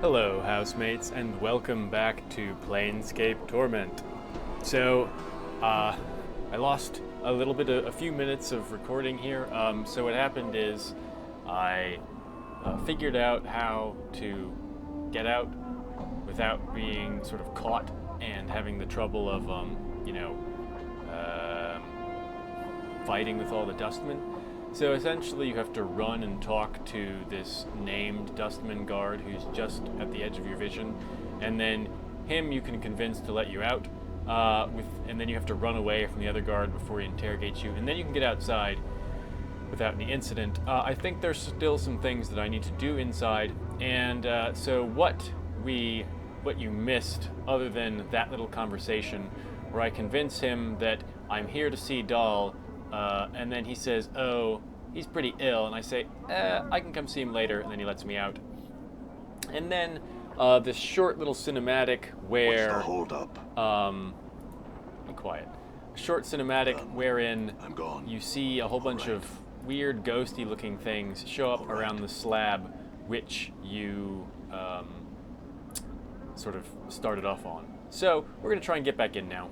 Hello, housemates, and welcome back to Planescape Torment. So, I lost a few minutes of recording here. So what happened is I figured out how to get out without being sort of caught and having the trouble of, fighting with all the dustmen. So essentially you have to run and talk to this named dustman guard who's just at the edge of your vision, and then him you can convince to let you out, and then you have to run away from the other guard before he interrogates you, and then you can get outside without any incident. I think there's still some things that I need to do inside, and so what you missed, other than that little conversation where I convince him that I'm here to see Dahl, and then he says, oh, he's pretty ill, and I say, I can come see him later, and then he lets me out. And then this short little cinematic where... What's the hold-up? Be quiet. A short cinematic wherein I'm gone. you see a whole bunch of weird ghosty-looking things show up around the slab, which you sort of started off on. So, we're going to try and get back in now.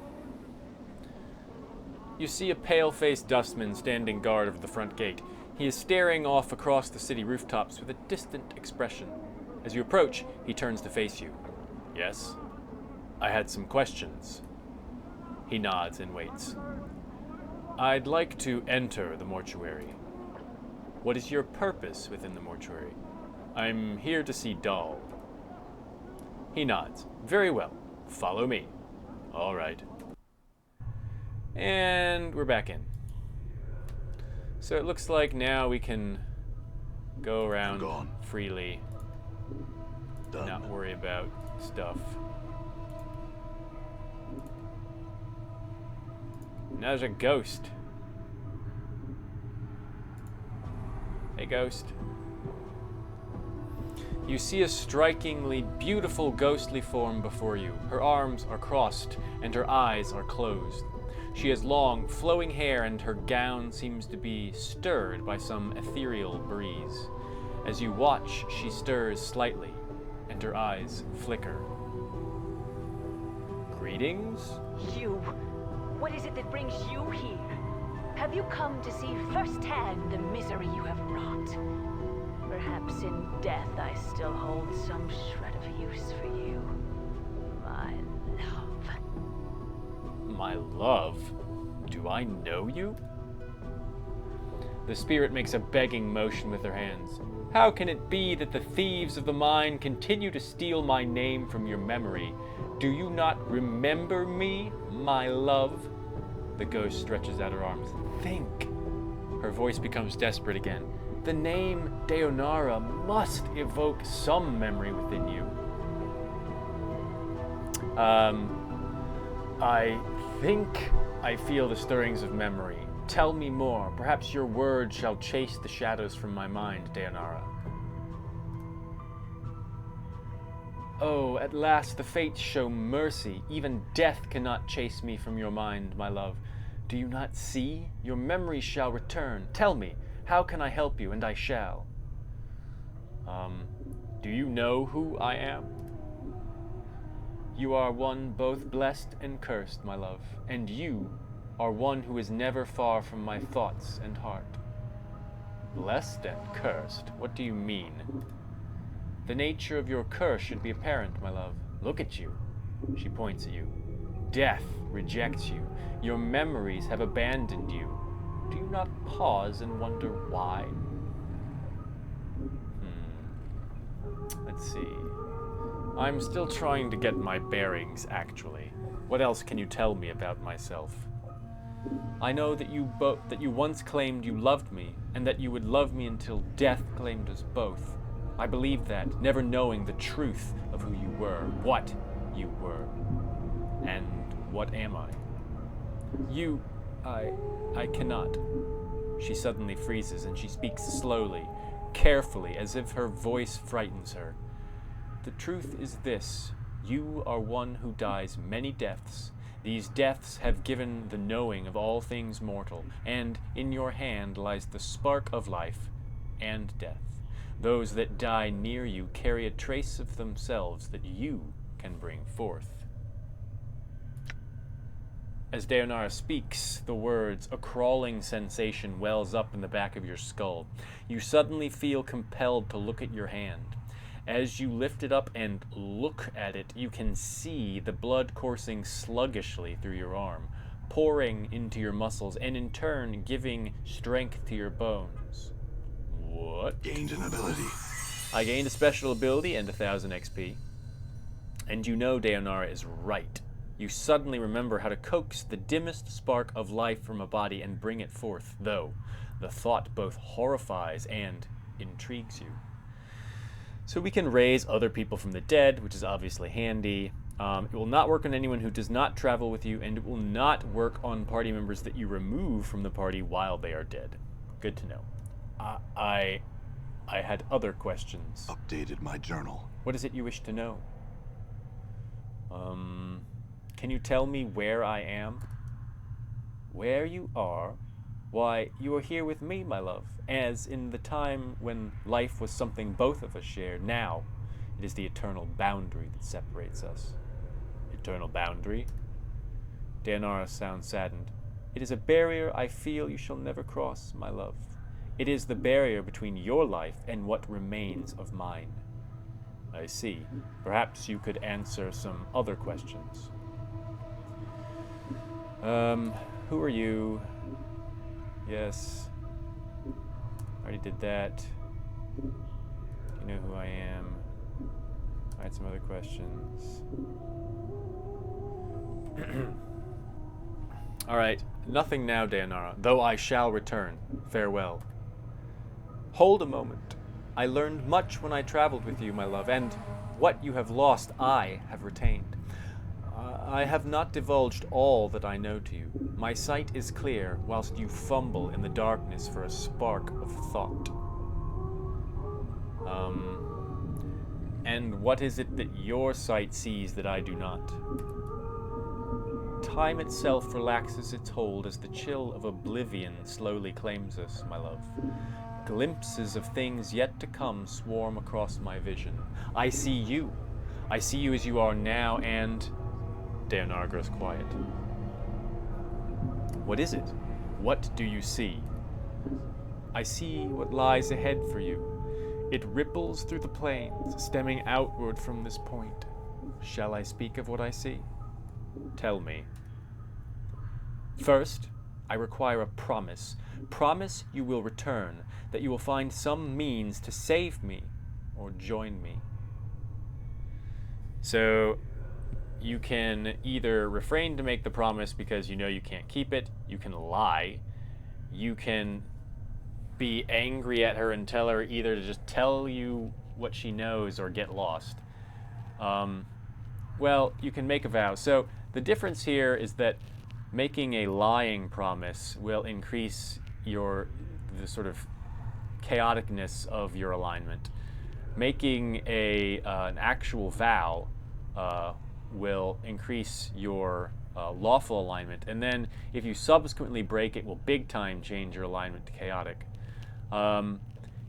You see a pale-faced dustman standing guard over the front gate. He is staring off across the city rooftops with a distant expression. As you approach, he turns to face you. Yes? I had some questions. He nods and waits. I'd like to enter the mortuary. What is your purpose within the mortuary? I'm here to see Dahl. He nods. Very well. Follow me. All right. And we're back in. So it looks like now we can go around freely, not worry about stuff. Now there's a ghost. Hey, ghost. You see a strikingly beautiful ghostly form before you. Her arms are crossed and her eyes are closed. She has long, flowing hair, and her gown seems to be stirred by some ethereal breeze. As you watch, she stirs slightly, and her eyes flicker. Greetings? You. What is it that brings you here? Have you come to see firsthand the misery you have wrought? Perhaps in death I still hold some shred of use for you, my love. My love? Do I know you? The spirit makes a begging motion with her hands. How can it be that the thieves of the mind continue to steal my name from your memory? Do you not remember me, my love? The ghost stretches out her arms. Think. Her voice becomes desperate again. The name Deonara must evoke some memory within you. I think I feel the stirrings of memory. Tell me more. Perhaps your words shall chase the shadows from my mind, Deonara. Oh, at last the fates show mercy. Even death cannot chase me from your mind, my love. Do you not see? Your memory shall return. Tell me, how can I help you? And I shall. Do you know who I am? You are one both blessed and cursed, my love, and you are one who is never far from my thoughts and heart. Blessed and cursed? What do you mean? The nature of your curse should be apparent, my love. Look at you. She points at you. Death rejects you. Your memories have abandoned you. Do you not pause and wonder why? Let's see. I'm still trying to get my bearings, actually. What else can you tell me about myself? I know that you once claimed you loved me, and that you would love me until death claimed us both. I believe that, never knowing the truth of who you were, what you were, and what am I? I cannot. She suddenly freezes, and she speaks slowly, carefully, as if her voice frightens her. The truth is this. You are one who dies many deaths. These deaths have given the knowing of all things mortal, and in your hand lies the spark of life and death. Those that die near you carry a trace of themselves that you can bring forth. As Deonara speaks the words, a crawling sensation wells up in the back of your skull. You suddenly feel compelled to look at your hand. As you lift it up and look at it, you can see the blood coursing sluggishly through your arm, pouring into your muscles, and in turn giving strength to your bones. What? Gained an ability. I gained a special ability and 1,000 XP. And you know Deonara is right. You suddenly remember how to coax the dimmest spark of life from a body and bring it forth, though the thought both horrifies and intrigues you. So we can raise other people from the dead, which is obviously handy. It will not work on anyone who does not travel with you, and it will not work on party members that you remove from the party while they are dead. Good to know. I had other questions. Updated my journal. What is it you wish to know? Can you tell me where I am? Where you are? Why, you are here with me, my love, as in the time when life was something both of us shared. Now, it is the eternal boundary that separates us. Eternal boundary? Deonara sounds saddened. It is a barrier I feel you shall never cross, my love. It is the barrier between your life and what remains of mine. I see. Perhaps you could answer some other questions. Who are you? Yes. Already did that. You know who I am. I had some other questions. Alright, nothing now, Deonara, though I shall return. Farewell. Hold a moment. I learned much when I traveled with you, my love, and what you have lost I have retained. I have not divulged all that I know to you. My sight is clear, whilst you fumble in the darkness for a spark of thought. And what is it that your sight sees that I do not? Time itself relaxes its hold as the chill of oblivion slowly claims us, my love. Glimpses of things yet to come swarm across my vision. I see you. I see you as you are now, and... Deonara grows quiet. What is it? What do you see? I see what lies ahead for you. It ripples through the plains, stemming outward from this point. Shall I speak of what I see? Tell me. First, I require a promise. Promise you will return, that you will find some means to save me or join me. So, you can either refrain to make the promise because you know you can't keep it, you can lie, you can be angry at her and tell her either to just tell you what she knows or get lost. Well, you can make a vow. So the difference here is that making a lying promise will increase the sort of chaoticness of your alignment. Making an actual vow will increase your lawful alignment, and then if you subsequently break it, will big time change your alignment to chaotic.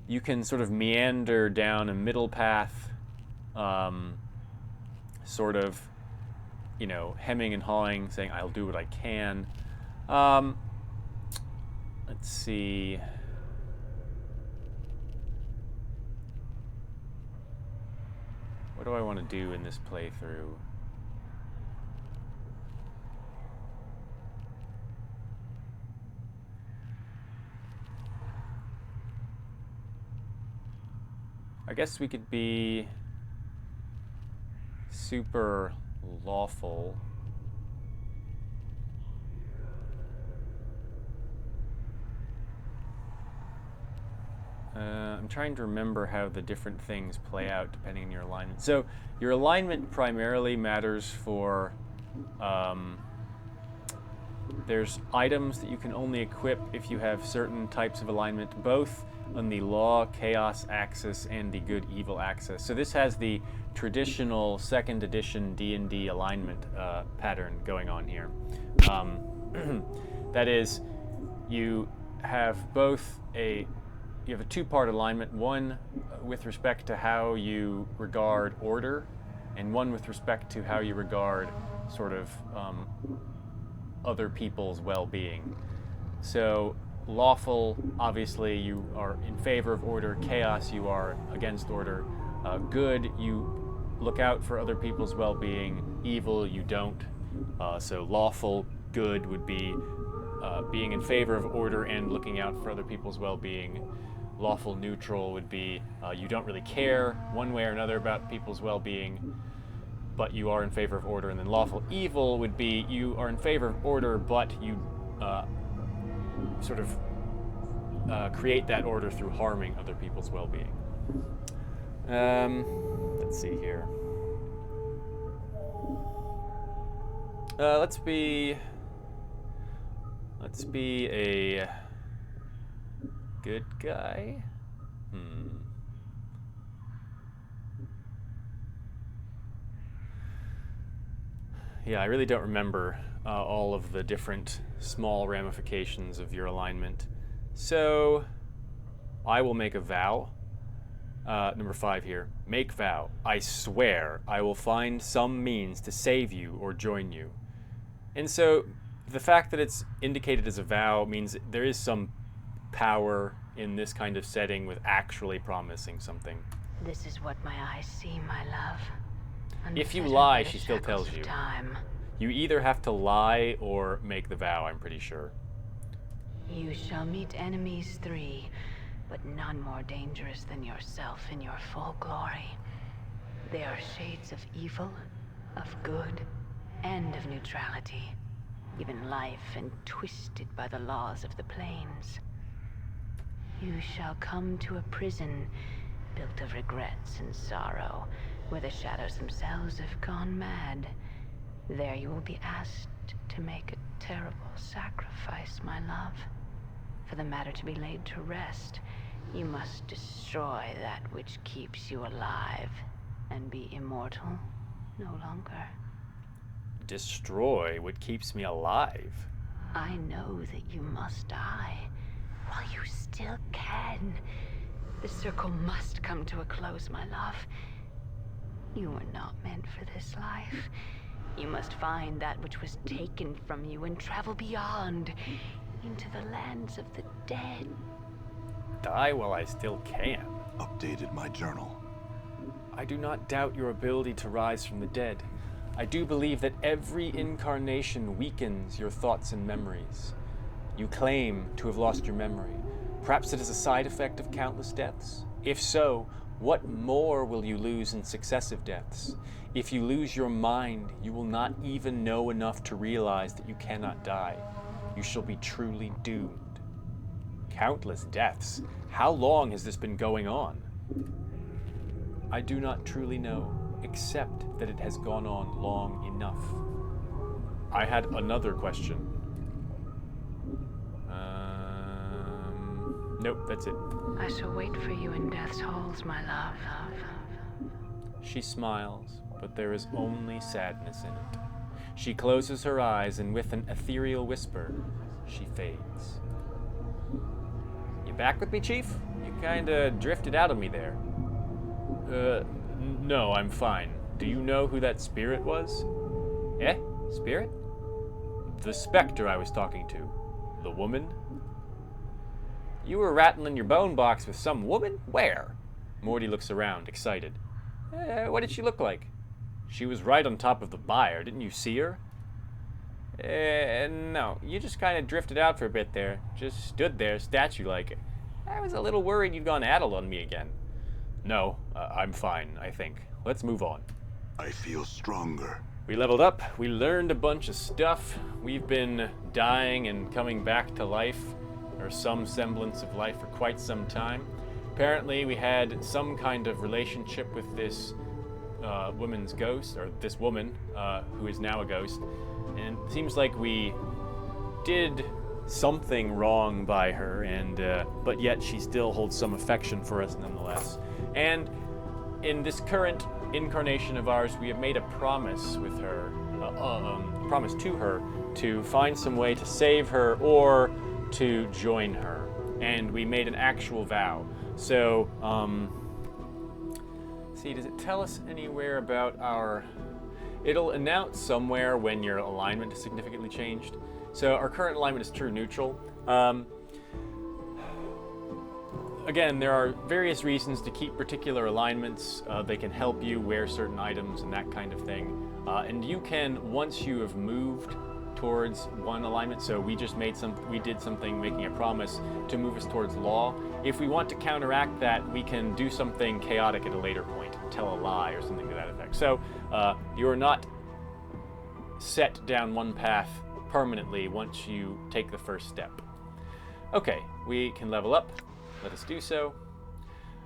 You can sort of meander down a middle path, sort of, you know, hemming and hawing, saying I'll do what I can. Let's see. What do I want to do in this playthrough? I guess we could be super lawful. I'm trying to remember how the different things play out depending on your alignment. So your alignment primarily matters for, there's items that you can only equip if you have certain types of alignment, both on the law chaos axis and the good evil axis. So this has the traditional 2nd edition D&D alignment pattern going on here. That is, you have both a you have a two-part alignment. One with respect to how you regard order, and one with respect to how you regard sort of other people's well-being. So lawful, obviously, you are in favor of order. Chaos, you are against order. Good, you look out for other people's well-being. Evil, you don't. So lawful, good would be being in favor of order and looking out for other people's well-being. Lawful neutral would be you don't really care one way or another about people's well-being, but you are in favor of order. And then lawful evil would be you are in favor of order, but you sort of create that order through harming other people's well-being. Let's see here. Let's be a good guy. Yeah, I really don't remember all of the different small ramifications of your alignment. So I will make a vow. Number 5 here. Make vow. I swear I will find some means to save you or join you. And so the fact that it's indicated as a vow means there is some power in this kind of setting with actually promising something. This is what my eyes see, my love. If you Unfettered lie, by the she still shackles tells of you. Time. You either have to lie or make the vow, I'm pretty sure. You shall meet enemies 3, but none more dangerous than yourself in your full glory. They are shades of evil, of good, and of neutrality, given life and twisted by the laws of the planes. You shall come to a prison built of regrets and sorrow, where the shadows themselves have gone mad. There you will be asked to make a terrible sacrifice, my love. For the matter to be laid to rest, you must destroy that which keeps you alive and be immortal no longer. Destroy what keeps me alive? I know that you must die while you still can. The circle must come to a close, my love. You were not meant for this life. You must find that which was taken from you and travel beyond, into the lands of the dead. Die while I still can. Updated my journal. I do not doubt your ability to rise from the dead. I do believe that every incarnation weakens your thoughts and memories. You claim to have lost your memory. Perhaps it is a side effect of countless deaths. If so, what more will you lose in successive deaths? If you lose your mind, you will not even know enough to realize that you cannot die. You shall be truly doomed. Countless deaths? How long has this been going on? I do not truly know, except that it has gone on long enough. I had another question. Nope, that's it. I shall wait for you in death's halls, my love. She smiles, but there is only sadness in it. She closes her eyes, and with an ethereal whisper, she fades. You back with me, Chief? You kinda drifted out of me there. No, I'm fine. Do you know who that spirit was? Eh? Spirit? The specter I was talking to. The woman? You were rattling your bone box with some woman? Where? Morty looks around, excited. What did she look like? She was right on top of the byre. Didn't you see her? No. You just kind of drifted out for a bit there. Just stood there, statue-like. I was a little worried you'd gone addle on me again. No, I'm fine, I think. Let's move on. I feel stronger. We leveled up. We learned a bunch of stuff. We've been dying and coming back to life, or some semblance of life, for quite some time. Apparently, we had some kind of relationship with this woman's ghost, or this woman who is now a ghost. And it seems like we did something wrong by her, and but yet she still holds some affection for us nonetheless. And in this current incarnation of ours, we have made a promise with her, promise to her, to find some way to save her or to join her. and we made an actual vow. So, see, does it tell us anywhere about our... It'll announce somewhere when your alignment has significantly changed. So our current alignment is true neutral. Again, there are various reasons to keep particular alignments. They can help you wear certain items and that kind of thing. And you can, once you have moved towards one alignment, so we did something making a promise to move us towards law. If we want to counteract that, we can do something chaotic at a later point, tell a lie or something to that effect. So you're not set down one path permanently once you take the first step. Okay, we can level up. Let us do so.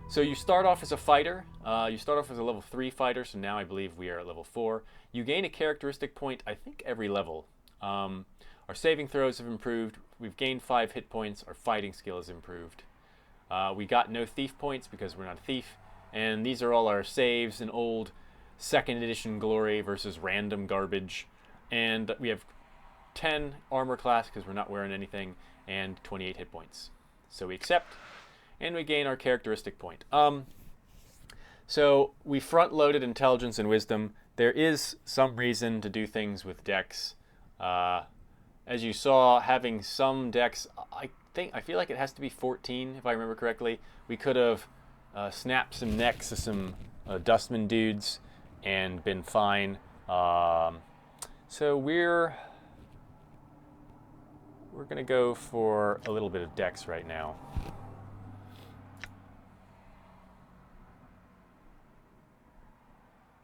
So you start off as a fighter. You start off as a level 3 fighter, so now I believe we are at level 4. You gain a characteristic point, I think, every level. Our saving throws have improved. We've gained 5 hit points. Our fighting skill has improved. We got no thief points because we're not a thief. And these are all our saves in old 2nd edition glory versus random garbage. And we have 10 armor class because we're not wearing anything, and 28 hit points. So we accept. And we gain our characteristic point. So we front-loaded intelligence and wisdom. There is some reason to do things with dex. As you saw, having some dex, I feel like it has to be 14 if I remember correctly. We could have snapped some necks to some dustman dudes and been fine. So we're gonna go for a little bit of dex right now.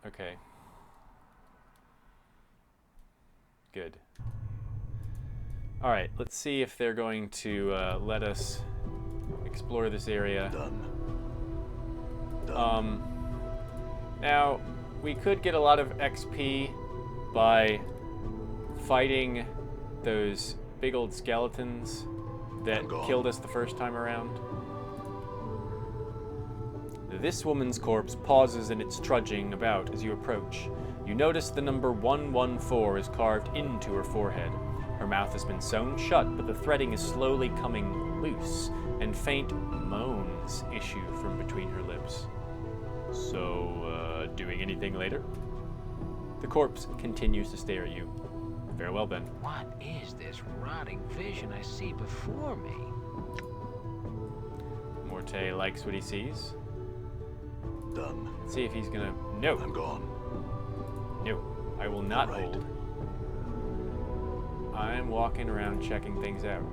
Okay. Good. All right, let's see if they're going to let us explore this area. Done. Now, we could get a lot of XP by fighting those big old skeletons that killed us the first time around. This woman's corpse pauses in its trudging about as you approach. You notice the number 114 is carved into her forehead. Her mouth has been sewn shut, but the threading is slowly coming loose, and faint moans issue from between her lips. So, doing anything later? The corpse continues to stare at you. Farewell, then. What is this rotting vision I see before me? Morte likes what he sees. Done. Let's see if he's gonna... No. I'm gone. No. I will not All right. hold. I'm walking around checking things out.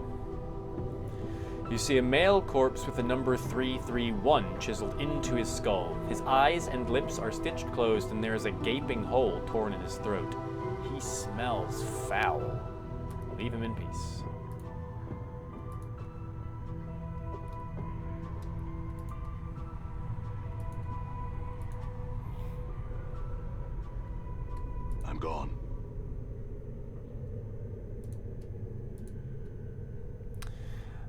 You see a male corpse with the number 331 chiseled into his skull. His eyes and lips are stitched closed, and there is a gaping hole torn in his throat. He smells foul. Leave him in peace. I'm gone.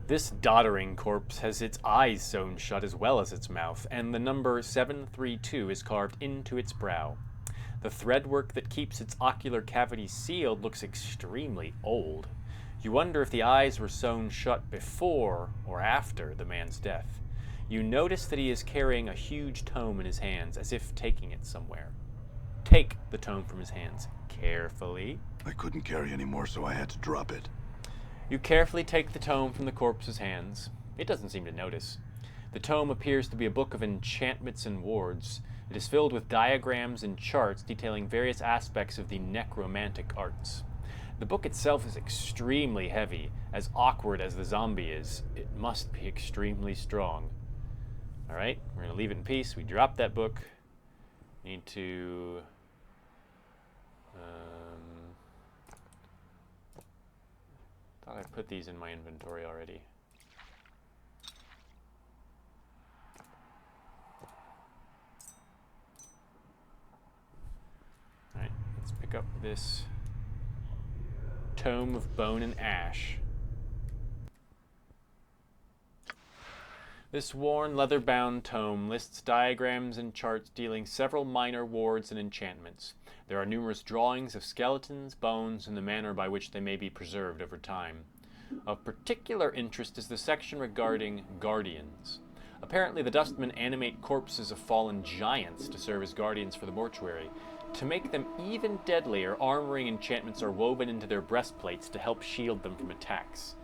This doddering corpse has its eyes sewn shut as well as its mouth, and the number 732 is carved into its brow. The threadwork that keeps its ocular cavity sealed looks extremely old. You wonder if the eyes were sewn shut before or after the man's death. You notice that he is carrying a huge tome in his hands, as if taking it somewhere. Take the tome from his hands carefully. I couldn't carry anymore, so I had to drop it. You carefully take the tome from the corpse's hands. It doesn't seem to notice. The tome appears to be a book of enchantments and wards. It is filled with diagrams and charts detailing various aspects of the necromantic arts. The book itself is extremely heavy. As awkward as the zombie is, it must be extremely strong. Alright, we're going to leave it in peace. We drop that book. Need to... thought I put these in my inventory already. Alright, let's pick up this Tome of Bone and Ash. This worn, leather-bound tome lists diagrams and charts dealing several minor wards and enchantments. There are numerous drawings of skeletons, bones, and the manner by which they may be preserved over time. Of particular interest is the section regarding guardians. Apparently, the dustmen animate corpses of fallen giants to serve as guardians for the mortuary. To make them even deadlier, armoring enchantments are woven into their breastplates to help shield them from attacks.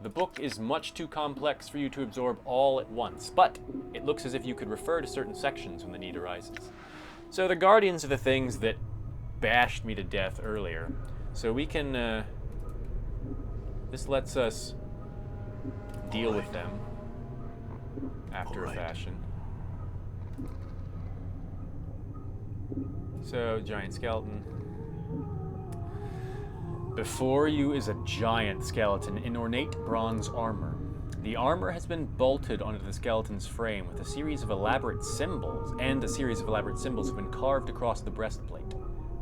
The book is much too complex for you to absorb all at once, but it looks as if you could refer to certain sections when the need arises. So the guardians are the things that bashed me to death earlier. So we can, this lets us deal with them after a fashion. So, giant skeleton. Before you is a giant skeleton in ornate bronze armor. The armor has been bolted onto the skeleton's frame with a series of elaborate symbols, and a series of elaborate symbols have been carved across the breastplate.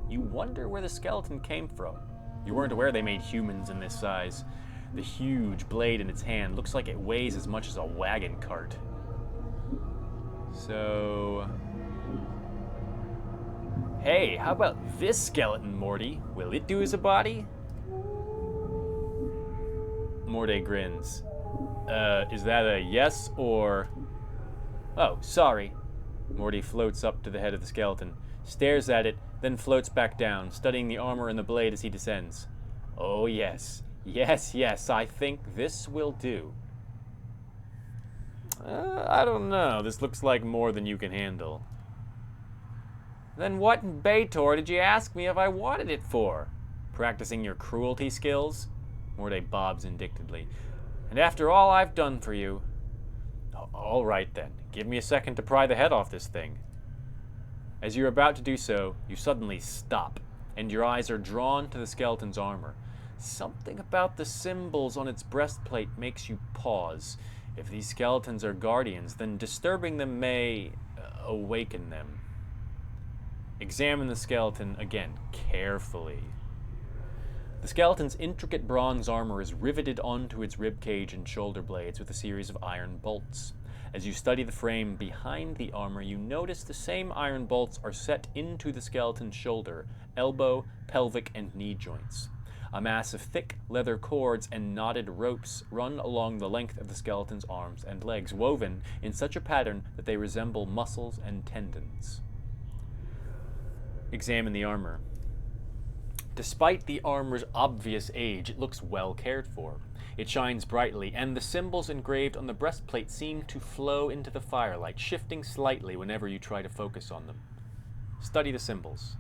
You wonder where the skeleton came from. You weren't aware they made humans in this size. The huge blade in its hand looks like it weighs as much as a wagon cart. So... Hey, how about this skeleton, Morty? Will it do as a body? Morty grins. Is that a yes or... Oh, sorry. Morty floats up to the head of the skeleton, stares at it, then floats back down, studying the armor and the blade as he descends. Oh, yes. Yes, I think this will do. I don't know. This looks like more than you can handle. Then what in Baitor did you ask me if I wanted it for? Practicing your cruelty skills? Morty bobs indictedly. And after all I've done for you... All right then, give me a second to pry the head off this thing. As you're about to do so, you suddenly stop, and your eyes are drawn to the skeleton's armor. Something about the symbols on its breastplate makes you pause. If these skeletons are guardians, then disturbing them may awaken them. Examine the skeleton again, carefully. The skeleton's intricate bronze armor is riveted onto its ribcage and shoulder blades with a series of iron bolts. As you study the frame behind the armor, you notice the same iron bolts are set into the skeleton's shoulder, elbow, pelvic, and knee joints. A mass of thick leather cords and knotted ropes run along the length of the skeleton's arms and legs, woven in such a pattern that they resemble muscles and tendons. Examine the armor. Despite the armor's obvious age, it looks well cared for. It shines brightly, and the symbols engraved on the breastplate seem to flow into the firelight, shifting slightly whenever you try to focus on them. Study the symbols.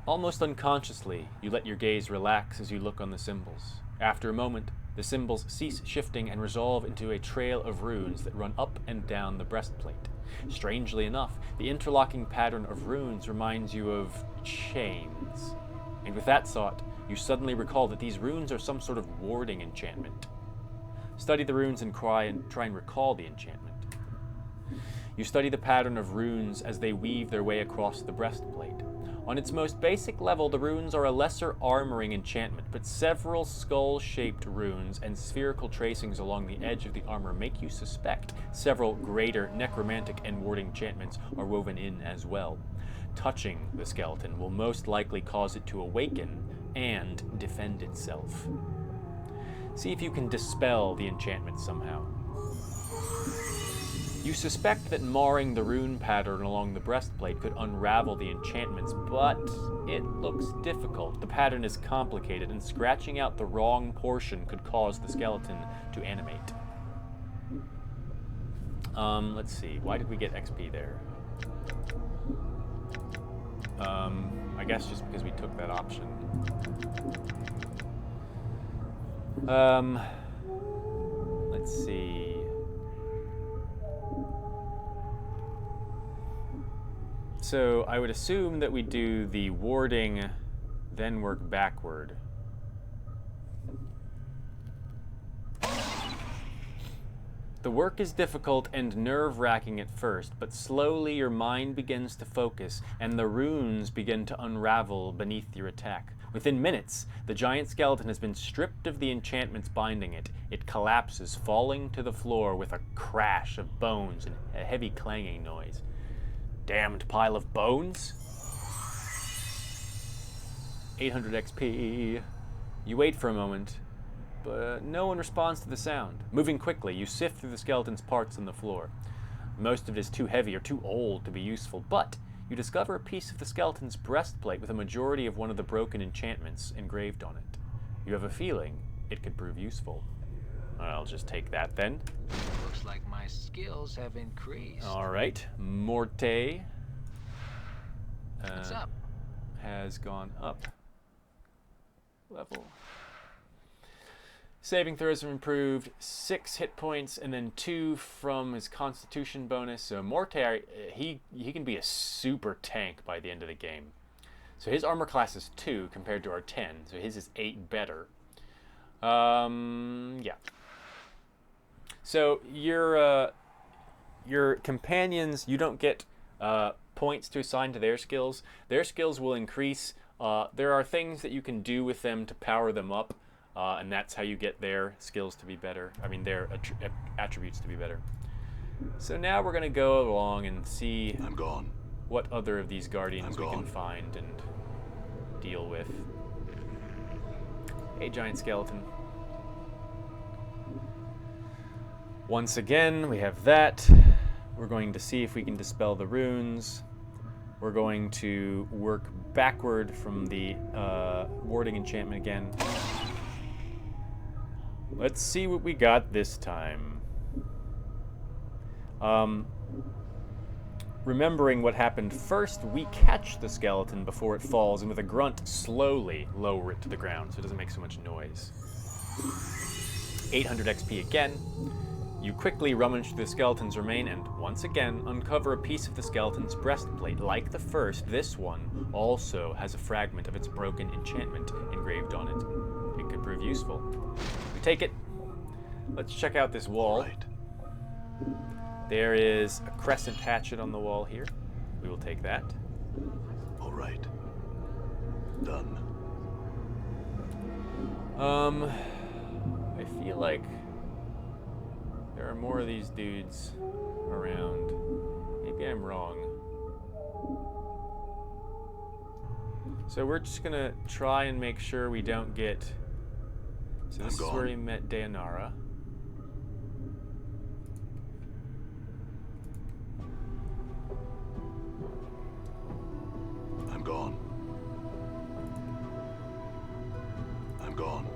Almost unconsciously, you let your gaze relax as you look on the symbols. After a moment, the symbols cease shifting and resolve into a trail of runes that run up and down the breastplate. Strangely enough, the interlocking pattern of runes reminds you of chains. And with that thought, you suddenly recall that these runes are some sort of warding enchantment. Study the runes and try and recall the enchantment. You study the pattern of runes as they weave their way across the breastplate. On its most basic level, the runes are a lesser armoring enchantment, but several skull-shaped runes and spherical tracings along the edge of the armor make you suspect several greater necromantic and warding enchantments are woven in as well. Touching the skeleton will most likely cause it to awaken and defend itself. See if you can dispel the enchantment somehow. You suspect that marring the rune pattern along the breastplate could unravel the enchantments, but it looks difficult. The pattern is complicated, and scratching out the wrong portion could cause the skeleton to animate. Let's see. Why did we get XP there? I guess just because we took that option. Let's see. So I would assume that we do the warding, then work backward. The work is difficult and nerve-wracking at first, but slowly your mind begins to focus, and the runes begin to unravel beneath your attack. Within minutes, the giant skeleton has been stripped of the enchantments binding it. It collapses, falling to the floor with a crash of bones and a heavy clanging noise. Damned pile of bones? 800 XP. You wait for a moment, but no one responds to the sound. Moving quickly, you sift through the skeleton's parts on the floor. Most of it is too heavy or too old to be useful, but you discover a piece of the skeleton's breastplate with a majority of one of the broken enchantments engraved on it. You have a feeling it could prove useful. I'll just take that then. Looks like my skills have increased. All right, Morte What's up? has gone up. Level. Saving throws have improved 6 hit points and then 2 from his constitution bonus. So Morte, he can be a super tank by the end of the game. So his armor class is 2 compared to our 10. So his is 8 better. Yeah. So your companions, you don't get points to assign to their skills. Their skills will increase. There are things that you can do with them to power them up. And that's how you get their skills to be better. I mean, their attributes to be better. So now we're going to go along and see I'm gone. what other of these guardians we can gone. find and deal with. A giant skeleton. Once again, we have that. We're going to see if we can dispel the runes. We're going to work backward from the warding enchantment again. Let's see what we got this time. Remembering what happened first, we catch the skeleton before it falls, and with a grunt, slowly lower it to the ground so it doesn't make so much noise. 800 XP again. You quickly rummage through the skeleton's remain and, once again, uncover a piece of the skeleton's breastplate. Like the first, this one also has a fragment of its broken enchantment engraved on it. It could prove useful. We take it. Let's check out this wall. Right. There is a crescent hatchet on the wall here. We will take that. All right. Done. I feel like there are more of these dudes around. Maybe I'm wrong. So we're just gonna try and make sure we don't get... So this is where we met Dayanara. I'm gone. I'm gone.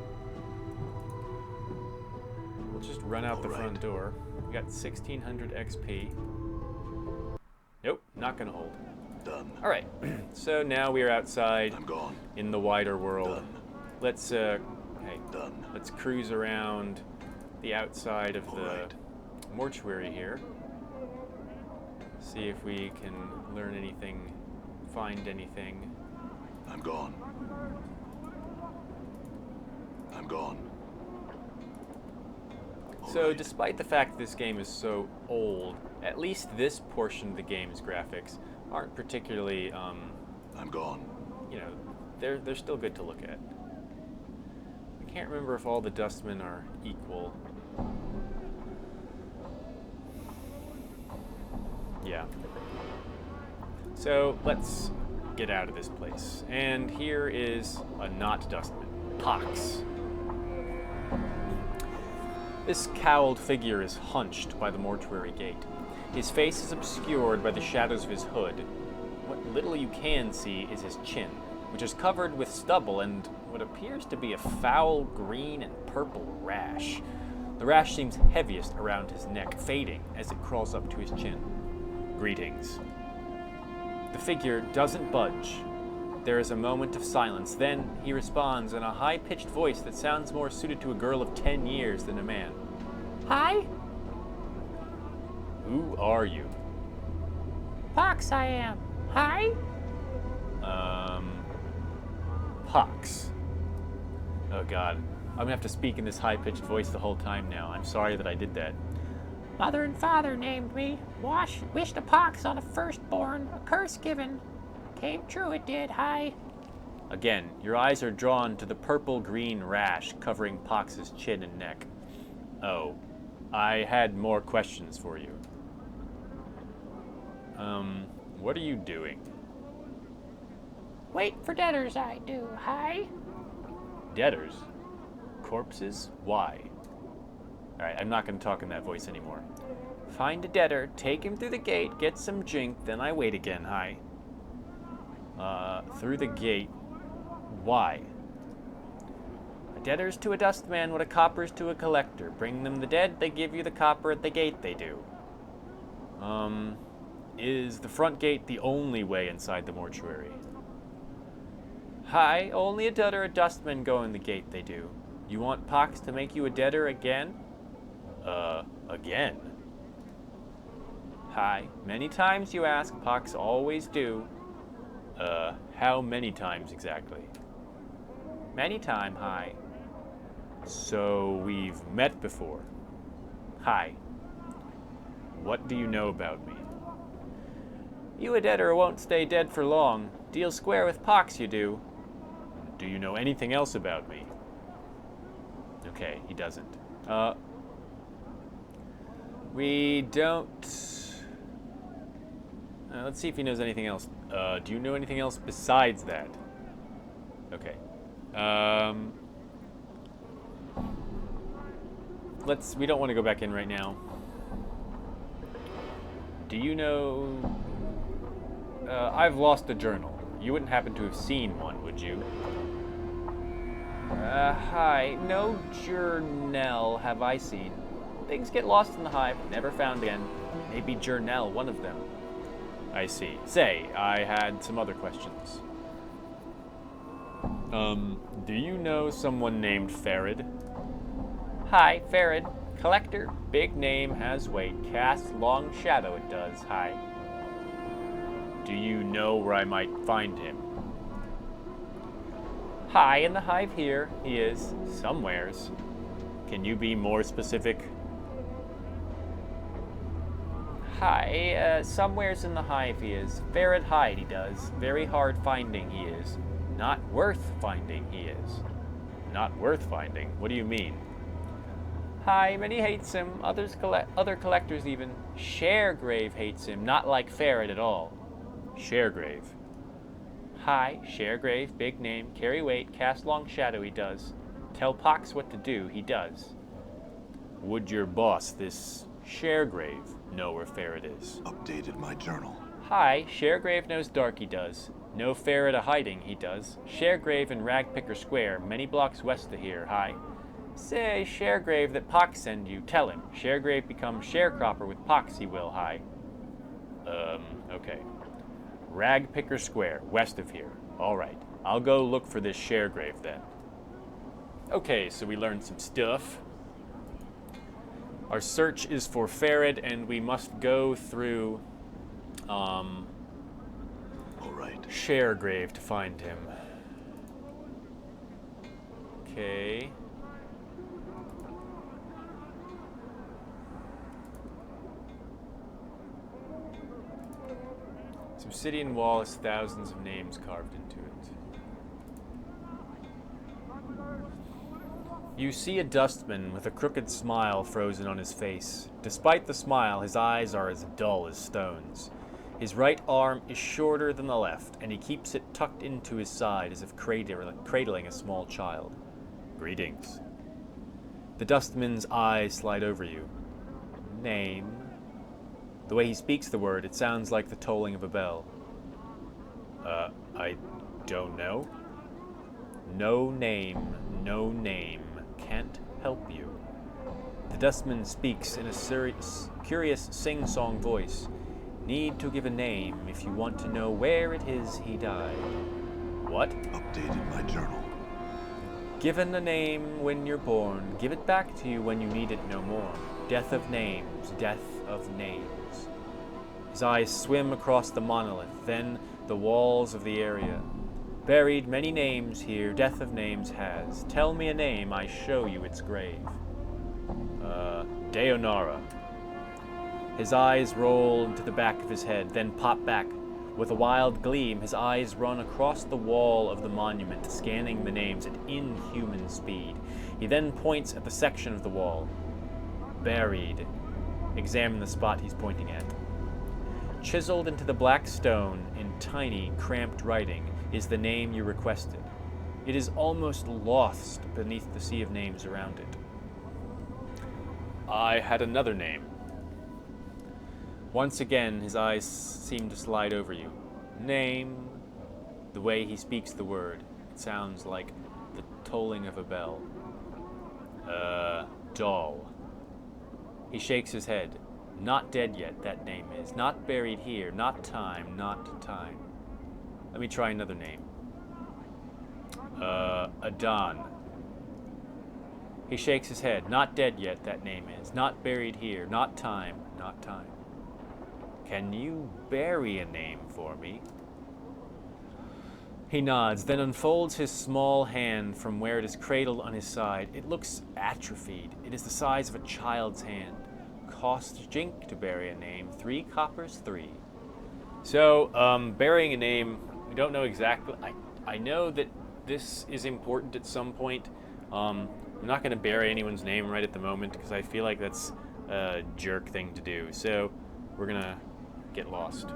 We'll just run out the All front right. door. We got 1600 XP. Nope, not gonna hold. Done. All right, so now we are outside I'm gone. in the wider world. Done. Let's hey, Done. let's cruise around the outside of the right. mortuary here. See if we can learn anything, find anything. I'm gone. I'm gone. All So right. despite the fact this game is so old, at least this portion of the game's graphics aren't particularly, I'm gone. you know, they're still good to look at. I can't remember if all the dustmen are equal. Yeah. So let's get out of this place. And here is a not dustman, Pox. This cowled figure is hunched by the mortuary gate. His face is obscured by the shadows of his hood. What little you can see is his chin, which is covered with stubble and what appears to be a foul green and purple rash. The rash seems heaviest around his neck, fading as it crawls up to his chin. Greetings. The figure doesn't budge. There is a moment of silence. Then he responds in a high-pitched voice that sounds more suited to a girl of 10 years than a man. Hi? Who are you? Pox I am. Hi? Pox. Oh god. I'm gonna have to speak in this high-pitched voice the whole time now. I'm sorry that I did that. Mother and father named me. Wished a pox on a firstborn, a curse given. Came true it did, hi. Again, your eyes are drawn to the purple-green rash covering Pox's chin and neck. Oh, I had more questions for you. What are you doing? Wait for debtors I do, hi. Debtors? Corpses? Why? Alright, I'm not going to talk in that voice anymore. Find a debtor, take him through the gate, get some jink, then I wait again, hi. Through the gate. Why? A debtor's to a dustman what a copper's to a collector. Bring them the dead, they give you the copper at the gate, they do. Is the front gate the only way inside the mortuary? Hi, only a debtor or dustman go in the gate, they do. You want Pox to make you a debtor again? Again? Hi, many times you ask, Pox always do. How many times exactly? Many time, hi. So we've met before. Hi. What do you know about me? You a debtor won't stay dead for long. Deal square with Pox, you do. Do you know anything else about me? Okay, he doesn't. We don't... let's see if he knows anything else. Do you know anything else besides that? Okay. We don't want to go back in right now. Do you know... I've lost a journal. You wouldn't happen to have seen one, would you? Hi. No journal have I seen. Things get lost in the hive, never found again. Maybe journal, one of them. I see. Say, I had some other questions. Do you know someone named Farid? Hi, Farid. Collector, big name, has weight, casts long shadow it does, hi. Do you know where I might find him? Hi, in the hive here, he is, somewheres. Can you be more specific? Hi, somewheres in the hive he is. Farid hide he does, very hard finding he is. Not worth finding he is. Not worth finding? What do you mean? Hi, many hates him, other collectors even. Sharegrave hates him, not like Farid at all. Sharegrave. Hi, Sharegrave, big name, carry weight, cast long shadow he does. Tell Pox what to do, he does. Would your boss, this Sharegrave, know where Farid is? Updated my journal. Hi, Sharegrave knows dark he does. No Farid a hiding he does. Sharegrave in Ragpicker Square, many blocks west of here, hi. Say, Sharegrave that Pox send you, tell him. Sharegrave become sharecropper with Pox he will, hi. Okay. Ragpicker Square, west of here. Alright, I'll go look for this Sharegrave then. Okay, so we learned some stuff. Our search is for Farid, and we must go through, Alright. Sharegrave to find him. Okay. This obsidian wall has thousands of names carved into it. You see a dustman with a crooked smile frozen on his face. Despite the smile, his eyes are as dull as stones. His right arm is shorter than the left, and he keeps it tucked into his side as if cradling a small child. Greetings. The dustman's eyes slide over you. Name. The way he speaks the word, it sounds like the tolling of a bell. I don't know. No name, no name. Can't help you. The dustman speaks in a curious sing-song voice. Need to give a name if you want to know where it is he died. What? Updated my journal. Given a name when you're born, give it back to you when you need it no more. Death of names, death of names. His eyes swim across the monolith, then the walls of the area. Buried many names here, death of names has. Tell me a name, I show you its grave. Deonara. His eyes roll to the back of his head, then pop back. With a wild gleam, his eyes run across the wall of the monument, scanning the names at inhuman speed. He then points at the section of the wall. Buried. Examine the spot he's pointing at. Chiseled into the black stone in tiny, cramped writing is the name you requested. It is almost lost beneath the sea of names around it. I had another name. Once again, his eyes seem to slide over you. Name. The way he speaks the word, it sounds like the tolling of a bell. Doll. He shakes his head. Not dead yet, that name is. Not buried here. Not time. Not time. Let me try another name. Adon. He shakes his head. Not dead yet, that name is. Not buried here. Not time. Not time. Can you bury a name for me? He nods, then unfolds his small hand from where it is cradled on his side. It looks atrophied. It is the size of a child's hand. Cost jink to bury a name. 3 coppers, 3. So, burying a name, we don't know exactly. I know that this is important at some point. I'm not going to bury anyone's name right at the moment because I feel like that's a jerk thing to do. So, we're going to get lost.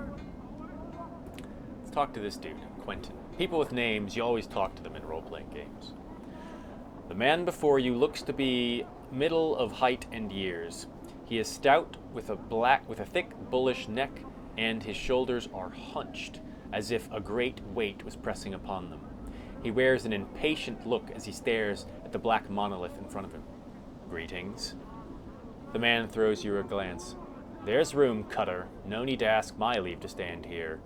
Let's talk to this dude, Quentin. People with names, you always talk to them in role-playing games. The man before you looks to be middle of height and years. He is stout with a thick, bullish neck, and his shoulders are hunched, as if a great weight was pressing upon them. He wears an impatient look as he stares at the black monolith in front of him. Greetings. The man throws you a glance. There's room, Cutter. No need to ask my leave to stand here.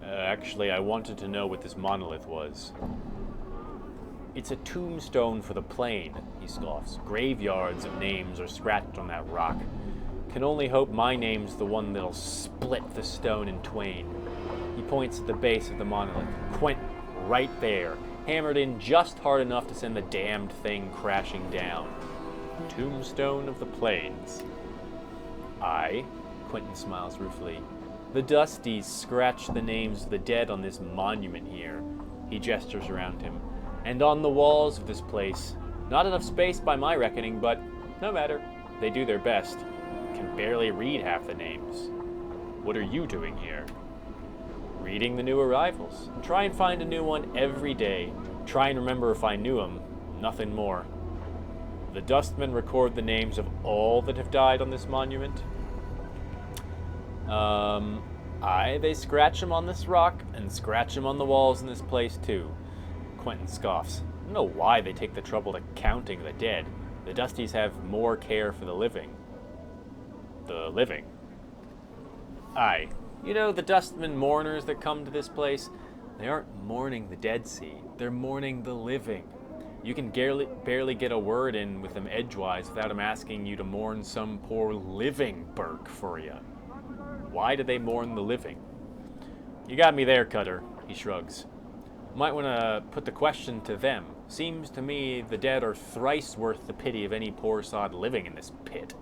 Actually, I wanted to know what this monolith was. It's a tombstone for the plane, he scoffs. Graveyards of names are scratched on that rock. Can only hope my name's the one that'll split the stone in twain. He points at the base of the monolith. Quentin, right there, hammered in just hard enough to send the damned thing crashing down. Tombstone of the plains. Aye, Quentin smiles ruefully. The Dusties scratch the names of the dead on this monument here. He gestures around him. And on the walls of this place. Not enough space by my reckoning, but no matter. They do their best. Can barely read half the names. What are you doing here? Reading the new arrivals. Try and find a new one every day. Try and remember if I knew them. Nothing more. The Dustmen record the names of all that have died on this monument. Aye, they scratch them on this rock and scratch them on the walls in this place too. Quentin scoffs. I don't know why they take the trouble to counting the dead. The Dusties have more care for the living. The living? Aye. You know, the Dustmen mourners that come to this place, they aren't mourning the dead, see. They're mourning the living. You can barely get a word in with them edgewise without them asking you to mourn some poor living Burke for you. Why do they mourn the living? You got me there, Cutter, he shrugs. Might want to put the question to them. Seems to me the dead are thrice worth the pity of any poor sod living in this pit.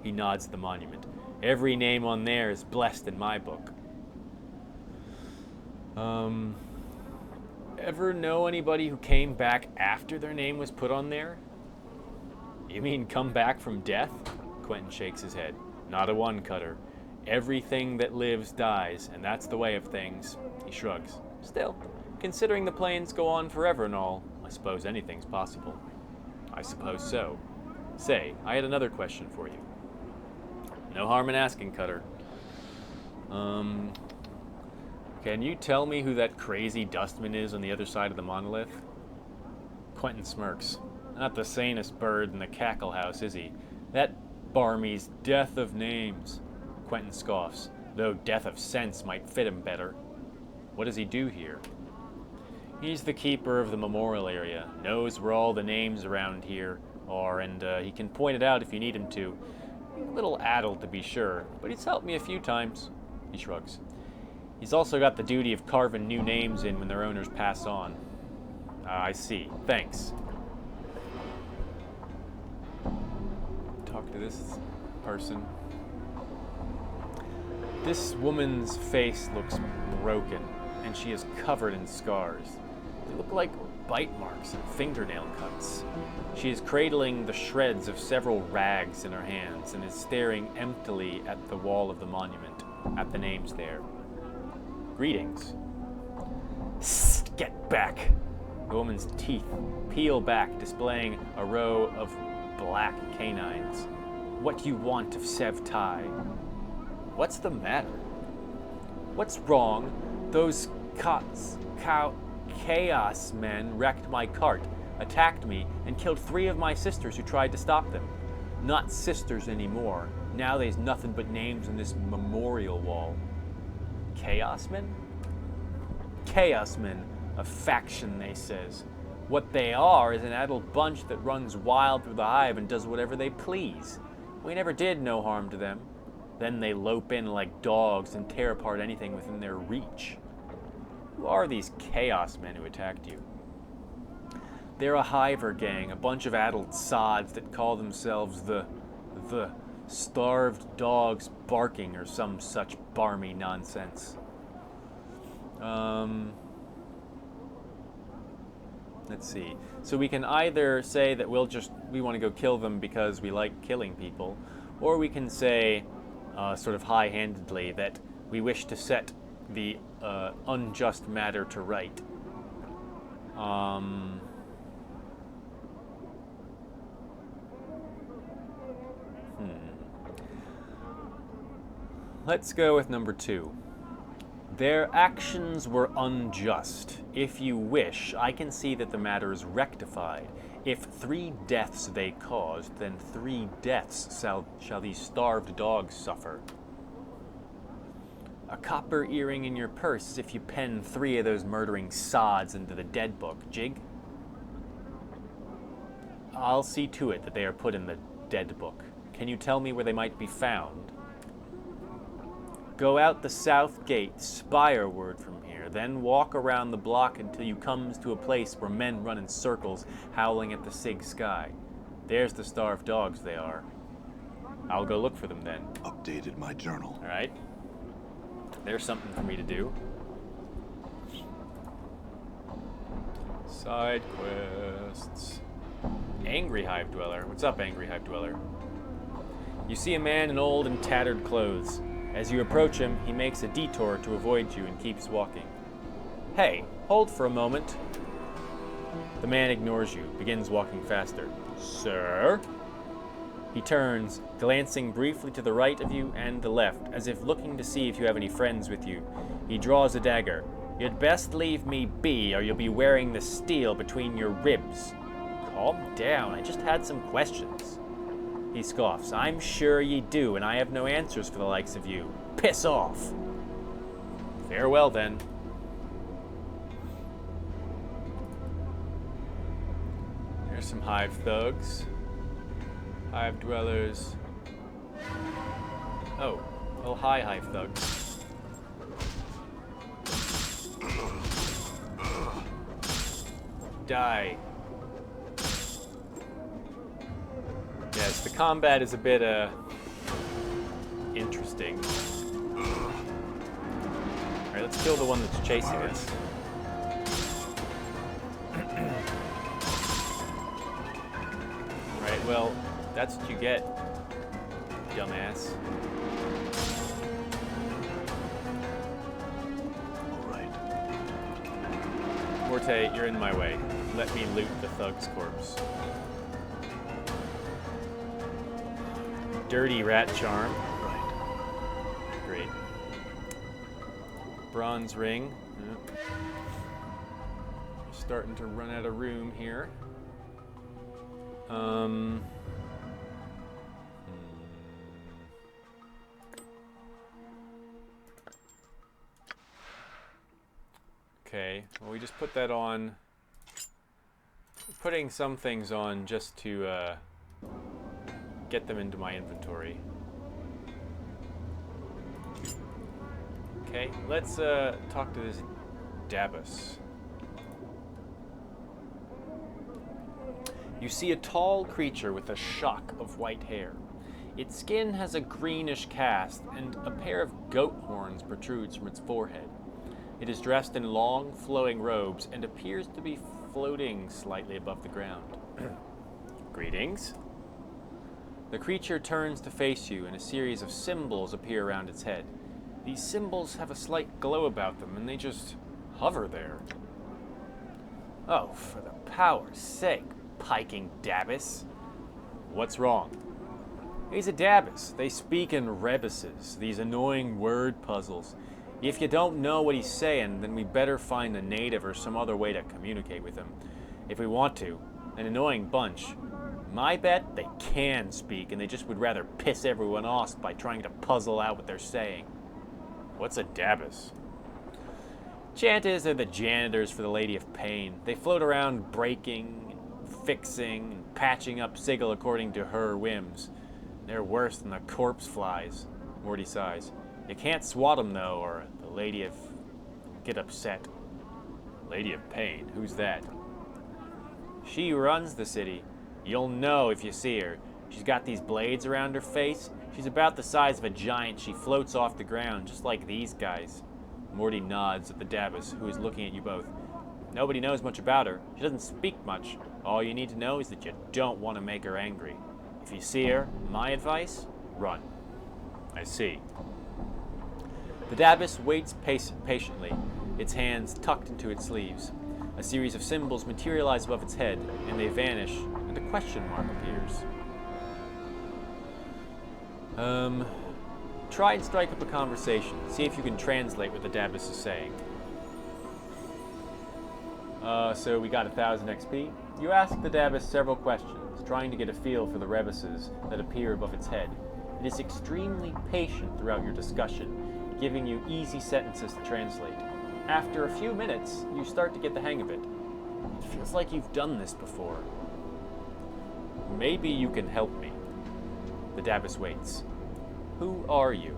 He nods at the monument. Every name on there is blessed in my book. Ever know anybody who came back after their name was put on there? You mean come back from death? Quentin shakes his head. Not a one, Cutter. Everything that lives dies, and that's the way of things. He shrugs. Still, considering the planes go on forever and all, I suppose anything's possible. I suppose so. Say, I had another question for you. No harm in asking, Cutter. Can you tell me who that crazy dustman is on the other side of the monolith? Quentin smirks. Not the sanest bird in the cackle house, is he? That barmy's death of names. Quentin scoffs, though death of sense might fit him better. What does he do here? He's the keeper of the memorial area, knows where all the names around here are, and he can point it out if you need him to. A little addled, to be sure, but he's helped me a few times. He shrugs. He's also got the duty of carving new names in when their owners pass on. I see. Thanks. Talk to this person. This woman's face looks broken, and she is covered in scars. They look like bite marks and fingernail cuts. She is cradling the shreds of several rags in her hands and is staring emptily at the wall of the monument, at the names there. Greetings. Get back. The woman's teeth peel back, displaying a row of black canines. What do you want of Sevtai? What's the matter? What's wrong? Those chaos men wrecked my cart, attacked me, and killed 3 of my sisters who tried to stop them. Not sisters anymore. Now there's nothing but names on this memorial wall. Chaos men? Chaos men, a faction, they says. What they are is an adult bunch that runs wild through the hive and does whatever they please. We never did no harm to them. Then they lope in like dogs and tear apart anything within their reach. Who are these chaos men who attacked you? They're a hiver gang, a bunch of adult sods that call themselves the starved dogs barking or some such barmy nonsense. Let's see. So we can either say that we want to go kill them because we like killing people, or we can say, sort of high-handedly, that we wish to set the unjust matter to right. Let's go with number 2. Their actions were unjust. If you wish, I can see that the matter is rectified. If 3 deaths they caused, then 3 deaths shall these starved dogs suffer. A copper earring in your purse if you pen 3 of those murdering sods into the dead book, Jig? I'll see to it that they are put in the dead book. Can you tell me where they might be found? Go out the south gate, spireward from here, then walk around the block until you comes to a place where men run in circles, howling at the sig sky. There's the starved dogs they are. I'll go look for them then. Updated my journal. All right. There's something for me to do. Side quests. Angry Hive Dweller. What's up, Angry Hive Dweller? You see a man in old and tattered clothes. As you approach him, he makes a detour to avoid you and keeps walking. Hey, hold for a moment. The man ignores you, begins walking faster. Sir? He turns, glancing briefly to the right of you and the left, as if looking to see if you have any friends with you. He draws a dagger. You'd best leave me be, or you'll be wearing the steel between your ribs. Calm down, I just had some questions. He scoffs. I'm sure ye do, and I have no answers for the likes of you. Piss off. Farewell, then. Here's some hive thugs. Hive dwellers. Oh, well, hi, hive thugs. Die. Yes, the combat is a bit, interesting. Alright, let's kill the one that's chasing us. Alright, well, that's what you get, dumbass. Alright. Morte, you're in my way. Let me loot the thug's corpse. Dirty rat charm. Right. Great. Bronze ring. Yep. Starting to run out of room here. Okay, well, we just put that on. Putting some things on just to get them into my inventory. Okay, let's talk to this Dabus. You see a tall creature with a shock of white hair. Its skin has a greenish cast, and a pair of goat horns protrudes from its forehead. It is dressed in long, flowing robes and appears to be floating slightly above the ground. Greetings. The creature turns to face you, and a series of symbols appear around its head. These symbols have a slight glow about them, and they just hover there. Oh, for the power's sake, piking Dabbis. What's wrong? He's a Dabbis. They speak in rebuses, these annoying word puzzles. If you don't know what he's saying, then we better find a native or some other way to communicate with him. If we want to. An annoying bunch. My bet, they can speak, and they just would rather piss everyone off by trying to puzzle out what they're saying. What's a Dabbis? Chant is they're the janitors for the Lady of Pain. They float around breaking, fixing, and patching up Sigil according to her whims. They're worse than the corpse flies, Morty sighs. You can't swat them, though, or the Lady of... get upset. Lady of Pain? Who's that? She runs the city. You'll know if you see her. She's got these blades around her face. She's about the size of a giant. She floats off the ground, just like these guys. Morty nods at the Dabbis, who is looking at you both. Nobody knows much about her. She doesn't speak much. All you need to know is that you don't want to make her angry. If you see her, my advice, run. I see. The Dabbis waits patiently, its hands tucked into its sleeves. A series of symbols materialize above its head, and they vanish, and a question mark appears. Try and strike up a conversation. See if you can translate what the Dabbis is saying. So we got 1,000 XP. You ask the Dabbis several questions, trying to get a feel for the rebuses that appear above its head. It is extremely patient throughout your discussion, giving you easy sentences to translate. After a few minutes, you start to get the hang of it. It feels like you've done this before. Maybe you can help me. The Dabbis waits. Who are you?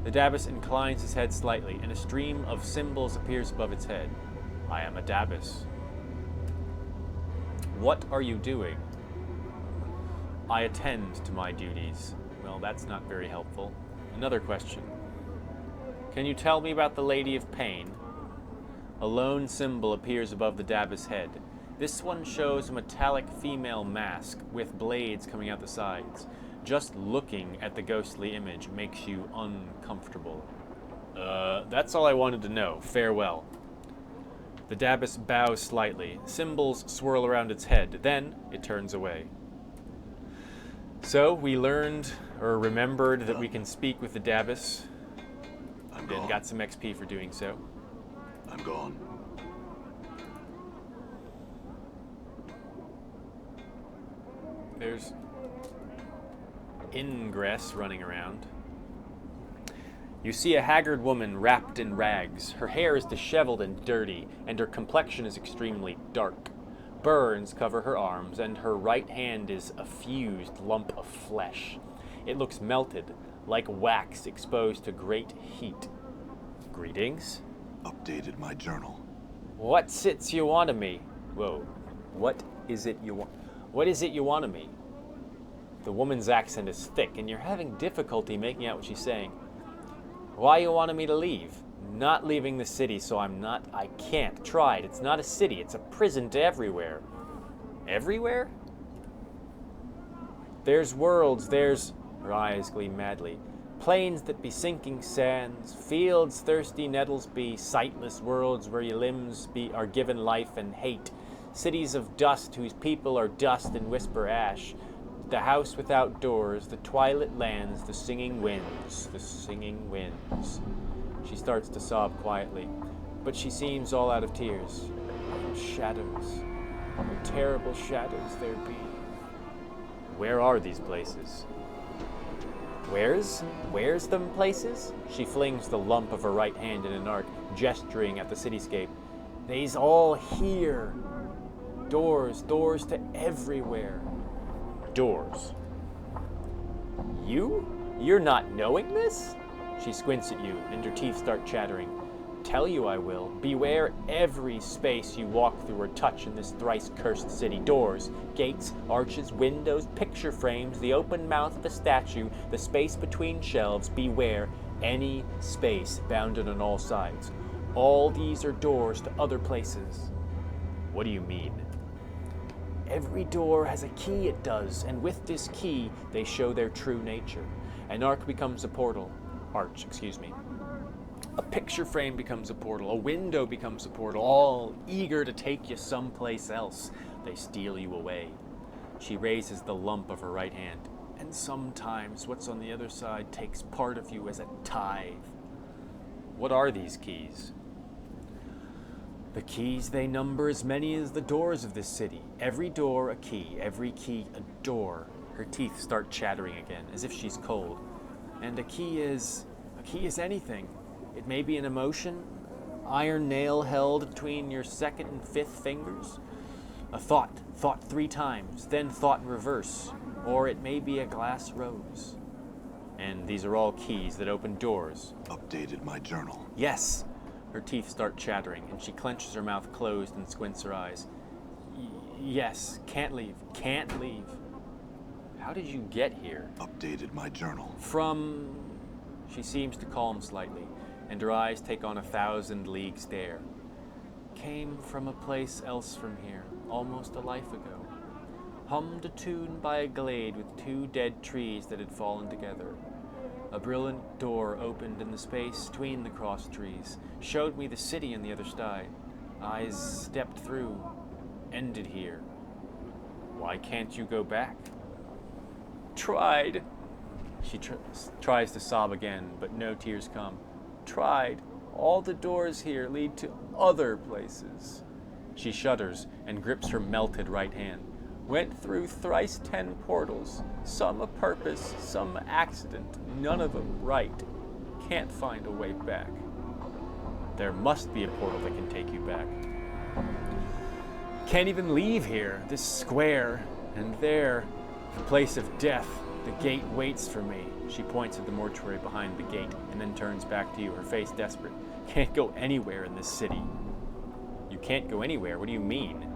The Dabbis inclines his head slightly, and a stream of symbols appears above its head. I am a Dabbis. What are you doing? I attend to my duties. Well, that's not very helpful. Another question. Can you tell me about the Lady of Pain? A lone symbol appears above the Dabbis' head. This one shows a metallic female mask with blades coming out the sides. Just looking at the ghostly image makes you uncomfortable. That's all I wanted to know. Farewell. The Dabbis bows slightly. Symbols swirl around its head. Then it turns away. So we learned, or remembered, that we can speak with the Dabbis. I'm And gone. got some XP for doing so. I'm gone. There's Ingress running around. You see a haggard woman wrapped in rags. Her hair is disheveled and dirty, and her complexion is extremely dark. Burns cover her arms, and her right hand is a fused lump of flesh. It looks melted, like wax exposed to great heat. Greetings. Updated my journal. What sits you want of me? Whoa. What is it you want? What is it you want of me? The woman's accent is thick, and you're having difficulty making out what she's saying. Why you wanted me to leave? Not leaving the city, so I can't. Tried. It's not a city, it's a prison to everywhere. Everywhere? There's worlds, there's... Her eyes gleam madly. Plains that be sinking sands, fields thirsty nettles be, sightless worlds where your limbs are given life and hate, cities of dust whose people are dust and whisper ash, the house without doors, the twilight lands, the singing winds, the singing winds. She starts to sob quietly, but she seems all out of tears. Shadows, terrible shadows there be. Where are these places? Where's them places? She flings the lump of her right hand in an arc, gesturing at the cityscape. They's all here. Doors to everywhere. Doors. You're not knowing this? She squints at you, and her teeth start chattering. Tell you I will. Beware every space you walk through or touch in this thrice-cursed city. Doors, gates, arches, windows, picture frames, the open mouth of a statue, the space between shelves. Beware any space bounded on all sides. All these are doors to other places. What do you mean? Every door has a key, it does, and with this key, they show their true nature. An arch becomes a portal. A picture frame becomes a portal, a window becomes a portal, all eager to take you someplace else. They steal you away. She raises the lump of her right hand, and sometimes what's on the other side takes part of you as a tithe. What are these keys? The keys, they number as many as the doors of this city. Every door a key, every key a door. Her teeth start chattering again, as if she's cold. And a key is anything. It may be an emotion, iron nail held between your second and fifth fingers, a thought 3 times, then thought in reverse, or it may be a glass rose. And these are all keys that open doors. Updated my journal. Yes. Her teeth start chattering, and she clenches her mouth closed and squints her eyes. Yes, can't leave. How did you get here? Updated my journal. She seems to calm slightly, and her eyes take on 1,000-league stare. Came from a place else from here, almost a life ago. Hummed a tune by a glade with 2 dead trees that had fallen together. A brilliant door opened in the space between the crossed trees, showed me the city on the other side. Eyes stepped through, ended here. Why can't you go back? Tried. She tries to sob again, but no tears come. Tried. All the doors here lead to other places. She shudders and grips her melted right hand. Went through thrice 10 portals, some a purpose, some accident, none of them right. Can't find a way back. There must be a portal that can take you back. Can't even leave here, this square, and there, the place of death. The gate waits for me. She points at the mortuary behind the gate and then turns back to you, her face desperate. Can't go anywhere in this city. You can't go anywhere? What do you mean?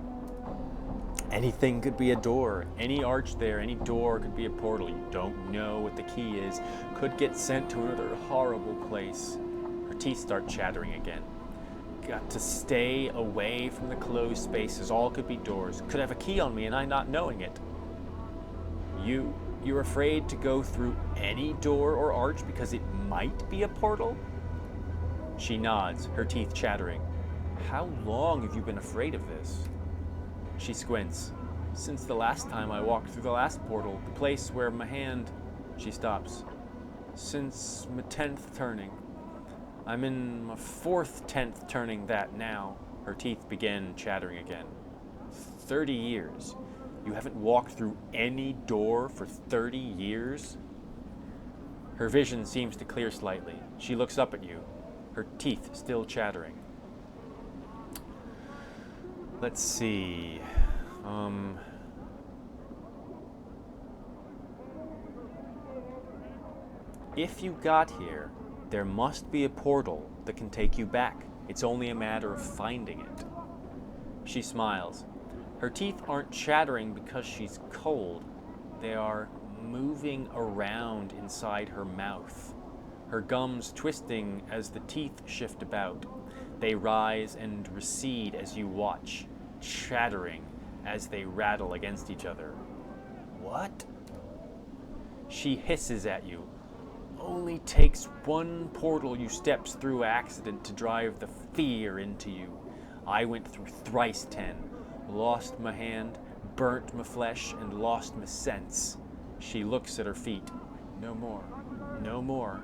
Anything could be a door. Any arch there, any door could be a portal. You don't know what the key is. Could get sent to another horrible place. Her teeth start chattering again. Got to stay away from the closed spaces. All could be doors. Could have a key on me and I not knowing it. You're afraid to go through any door or arch because it might be a portal? She nods, her teeth chattering. How long have you been afraid of this? She squints. Since the last time I walked through the last portal, the place where my hand... She stops. Since my 10th turning. I'm in my 4th 10th turning that now. Her teeth begin chattering again. 30 years. You haven't walked through any door for 30 years? Her vision seems to clear slightly. She looks up at you, her teeth still chattering. Let's see. If you got here, there must be a portal that can take you back. It's only a matter of finding it. She smiles. Her teeth aren't chattering because she's cold. They are moving around inside her mouth. Her gums twisting as the teeth shift about. They rise and recede as you watch, chattering as they rattle against each other. What? She hisses at you. Only takes one portal you steps through accident to drive the fear into you. I went through thrice 10. Lost my hand, burnt my flesh, and lost my sense. She looks at her feet. No more. No more.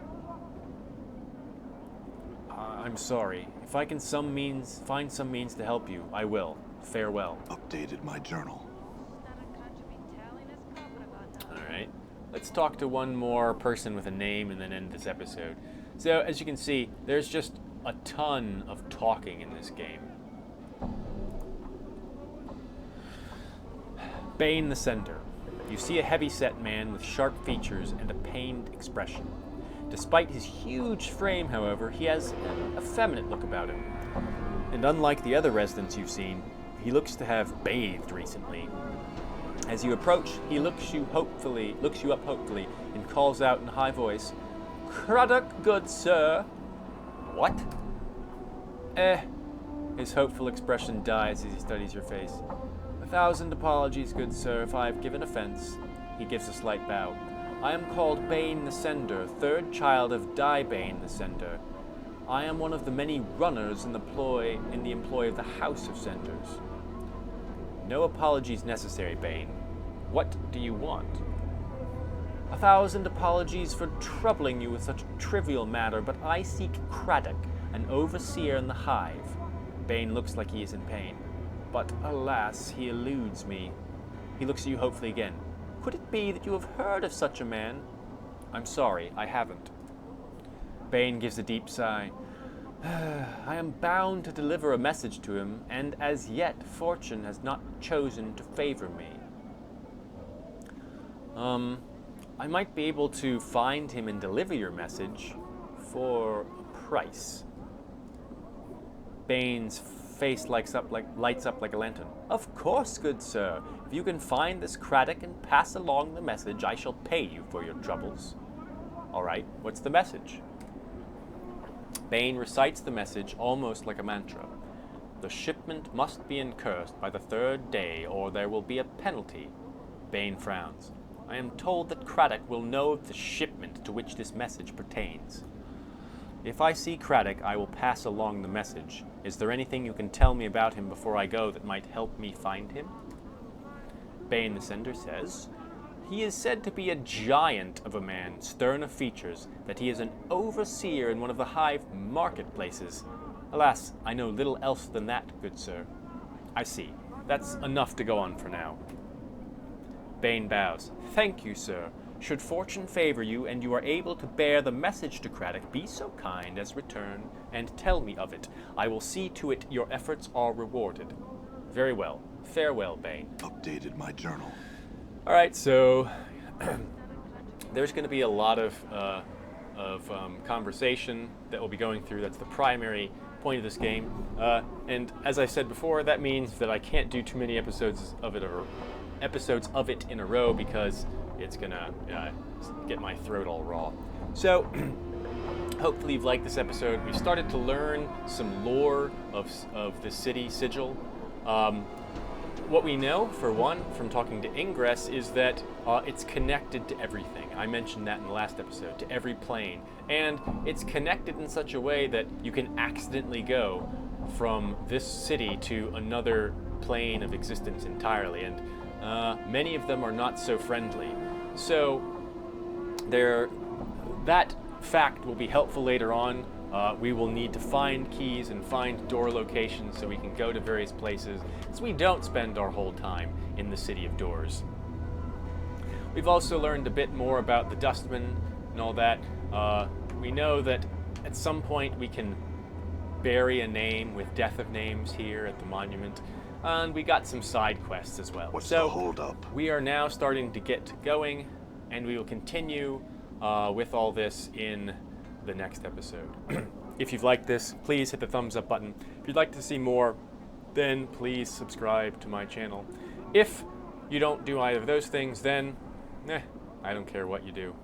I'm sorry. If I can find some means to help you, I will. Farewell. Updated my journal. Alright. Let's talk to one more person with a name and then end this episode. So, as you can see, there's just a ton of talking in this game. Bane the Sender. You see a heavy-set man with sharp features and a pained expression. Despite his huge frame, however, he has an effeminate look about him. And unlike the other residents you've seen, he looks to have bathed recently. As you approach, he looks you up hopefully, and calls out in a high voice, "Craddock, good sir." What? His hopeful expression dies as he studies your face. 1,000 apologies, good sir, if I have given offense. He gives a slight bow. I am called Bane the Sender, 3rd child of Bane the Sender. I am one of the many runners in the employ of the House of Senders. No apologies necessary, Bane. What do you want? 1,000 apologies for troubling you with such a trivial matter, but I seek Craddock, an overseer in the Hive. Bane looks like he is in pain, but alas, he eludes me. He looks at you hopefully again. Could it be that you have heard of such a man? I'm sorry, I haven't. Bane gives a deep sigh. I am bound to deliver a message to him, and as yet fortune has not chosen to favor me. I might be able to find him and deliver your message for a price. Bane's face lights up like a lantern. Of course, good sir. If you can find this Craddock and pass along the message, I shall pay you for your troubles. All right, what's the message? Bane recites the message almost like a mantra. The shipment must be incursed by the 3rd day, or there will be a penalty. Bane frowns. I am told that Craddock will know of the shipment to which this message pertains. If I see Craddock, I will pass along the message. Is there anything you can tell me about him before I go that might help me find him? Bane the Sender says, he is said to be a giant of a man, stern of features, that he is an overseer in one of the Hive marketplaces. Alas, I know little else than that, good sir. I see. That's enough to go on for now. Bane bows. Thank you, sir. Should fortune favor you, and you are able to bear the message to Craddock, be so kind as return and tell me of it. I will see to it your efforts are rewarded. Very well. Farewell, Bane. Updated my journal. All right, so there's going to be a lot of conversation that we'll be going through. That's the primary point of this game. And as I said before, that means that I can't do too many episodes of it in a row because it's gonna get my throat all raw. So hopefully you've liked this episode. We started to learn some lore of the city Sigil. What we know, for one, from talking to Ingress, is that it's connected to everything. I mentioned that in the last episode, to every plane. And it's connected in such a way that you can accidentally go from this city to another plane of existence entirely. And many of them are not so friendly. So that fact will be helpful later on. We will need to find keys and find door locations so we can go to various places, so we don't spend our whole time in the City of Doors. We've also learned a bit more about the Dustmen and all that. We know that at some point we can bury a name with Death of Names here at the monument, and we got some side quests as well. What's the hold up? We are now starting to get going, and we will continue with all this in the next episode. If you've liked this, please hit the thumbs up button. If you'd like to see more, then please subscribe to my channel. If you don't do either of those things, then I don't care what you do.